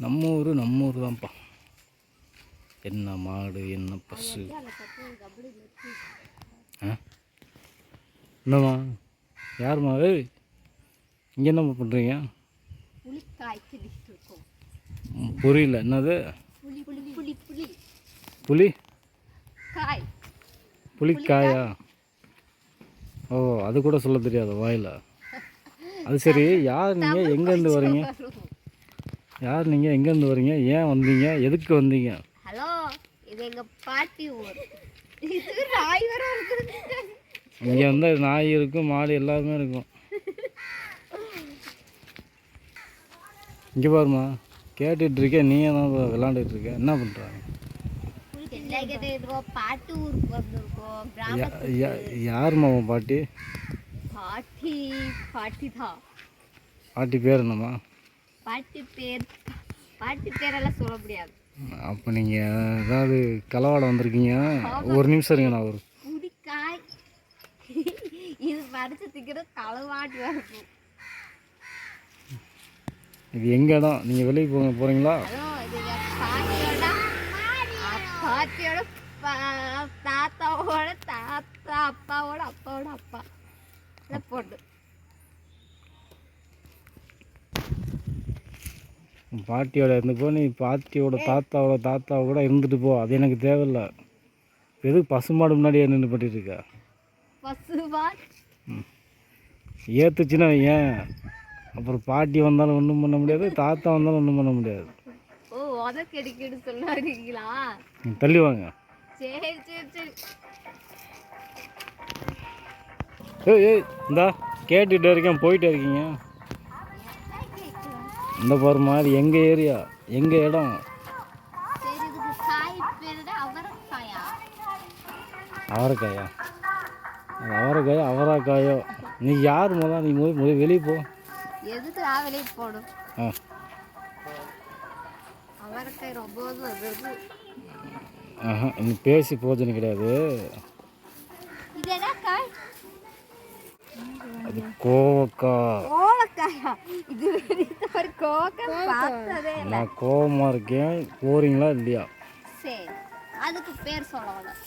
நம்ம ஊர் தான்ப்பா. என்ன மாடு என்ன பசு. என்னம்மா யாரும்மா? இங்கே என்னம்மா பண்ணுறீங்க? புரியல. என்னது? புளி புளிக்காயா? ஓ, அது கூட சொல்ல தெரியாது வாயில். அது சரி, யார் நீங்கள்? எங்கேருந்து வரீங்க? யார் நீங்கள்? எங்கேருந்து வரீங்க? ஏன் வந்தீங்க? எதுக்கு வந்தீங்க? ஹலோ, இது எங்கள் பாட்டி ஊர். இது நாய் வர இருக்குது. இங்கே வந்து நாய் இருக்கும், மாடு எல்லாமே இருக்கும். இங்கே பாருமா, கேட்டுட்ருக்கேன், நீ தான் விளாண்டுட்டு இருக்க. என்ன பண்ணுறாங்க? பாட்டி ஊருக்கு வந்திருக்கோம். யாருமா உன் பாட்டி? பாட்டி தான். பாட்டி பேர் என்னம்மா? பாட்டி பேரெல்லாம் சொல்ல முடியாது. அப்போ நீங்கள் ஏதாவது களவாட வந்திருக்கீங்க. ஒரு நிமிஷம் இருங்க, நான் ஒரு புடிக்காய் இது பறிச்சு திக்கிற களவாட்டு இருக்கும். இது எங்கள் இடம். நீங்கள் வெளியே போகிறீங்களா? பாட்டியோட தாத்தாவோட தாத்தா அப்பாவோட அப்பாவோட அப்பா பொண்ணு. பாட்டியோட இருந்துப்போ, நீ பாட்டியோட தாத்தாவோட கூட இருந்துட்டு போ. அது எனக்கு தேவையில்லை. எதுக்கு பசுமாடு முன்னாடியே நின்று பண்ணிட்டுருக்க? ஏற்றுச்சுன்னா ஏன் அப்புறம் பாட்டி வந்தாலும் ஒன்றும் பண்ண முடியாது, தாத்தா வந்தாலும் ஒன்றும் பண்ண முடியாது. ஓ, அதை கெடுக்கிட்டு சொல்லாதீங்களா? தள்ளி வாங்க. சரி சரி சரி. ஏய் இந்தா கேட்டுகிட்டே இருக்கேன், போயிட்டே இருக்கீங்க. இந்த பாருமா, அது எங்கள் ஏரியா, எங்கள் இடம். அவரைக்காயா? அது அவரைக்காயோ அவரைக்காயோ? நீ யார் முதல்ல? நீ முதல் வெளியே போ. எதுக்கு வெளியே போடும்? அவரைக்காய் ரொம்ப நீ பேசி போதுன்னு கிடையாது. அது கோவக்காயா? நான் கோவமா இருக்கேன், போறீங்களா இல்லையா? சரி, அதுக்கு பேர் சொல்லணும்.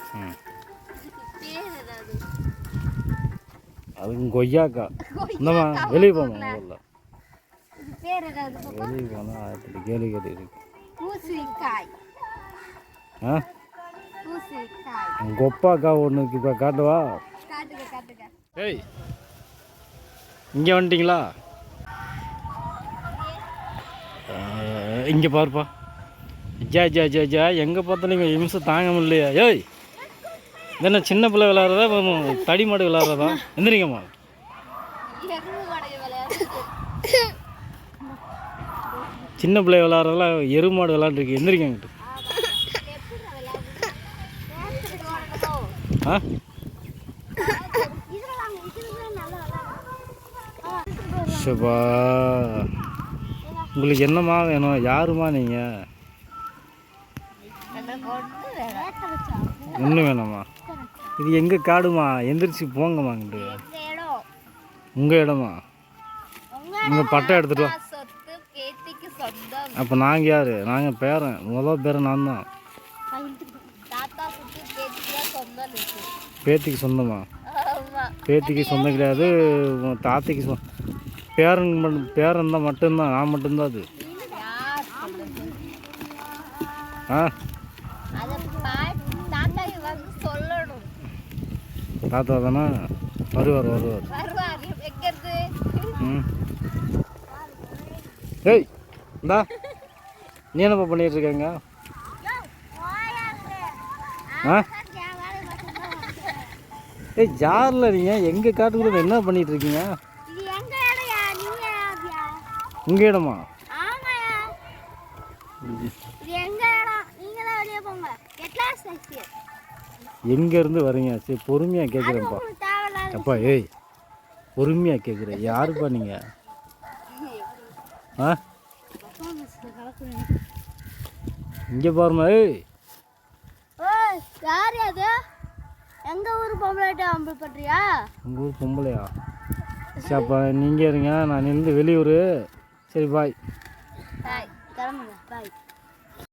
அதுக்கு கொய்யாக்கா. இந்தம்மா வெளியே போமா முதல்ல. வெளியே போனா அப்படி கேள்வி கேட்டு இருக்கு. கொப்பாக்கா ஒன்று இப்போ காட்டுவா. ஏய், இங்கே வந்துட்டிங்களா? இங்கே பாருப்பா. ஜா எங்கே பார்த்தாலும் இங்கே நிமிஷம் தாங்க முடியலையா? ஏய், என்ன சின்ன பிள்ளை விளாட்றதா தடி மாடு விளாட்றதா? எந்திரிங்கம்மா. சின்ன பிள்ளை விளாட்றதெல்லாம் எருமாடு விளாண்டுருக்கு. எந்திரிக்கங்கிட்டு. ஷபா, உங்களுக்கு என்னம்மா வேணும்? யாருமா நீங்கள்? ஒன்றும் வேணாம்மா. இது எங்கள் காடுமா, எந்திரிச்சு போங்கம்மாங்கிட்டு. உங்கள் இடமா? உங்கள் பட்டை எடுத்துகிட்டு வா. அப்போ நாங்கள் யார்? நாங்கள் பேரன், முதல் பேரன் நான் தான். பேத்திக்கு சொந்தமா? பேத்திக்கு சொந்தம் கிடையாது, தாத்திக்கு பேரன் தான் மட்டும்தான். நான் மட்டும்தான் அது. தாத்தா தானே? வருவார். ஏய் இந்தா, நீ என்னப்பா பண்ணிட்டு இருக்கீங்க? ஏய் ஜாரில் நீங்கள் எங்கள் காட்டுக்குள்ள என்ன பண்ணிட்டு இருக்கீங்க? உங்கள் இடமா? எங்கேருந்து வரீங்க? சரி, பொறுமையாக கேட்குறேன்ப்பா. அப்பா ஏய், பொறுமையாக கேட்குறேன். யாருப்பா நீங்கள்? இங்கே பாருமா. ஏய், யார் அது? எங்கள் ஊர் பொம்பளை அம்பு பண்றியா? உங்கள் ஊர் பொம்பளையா? சரி, அப்போ நீங்கள் இருங்க, நான் இருந்து வெளியூர். சரி, பாய். கிளம்புங்க பாய்.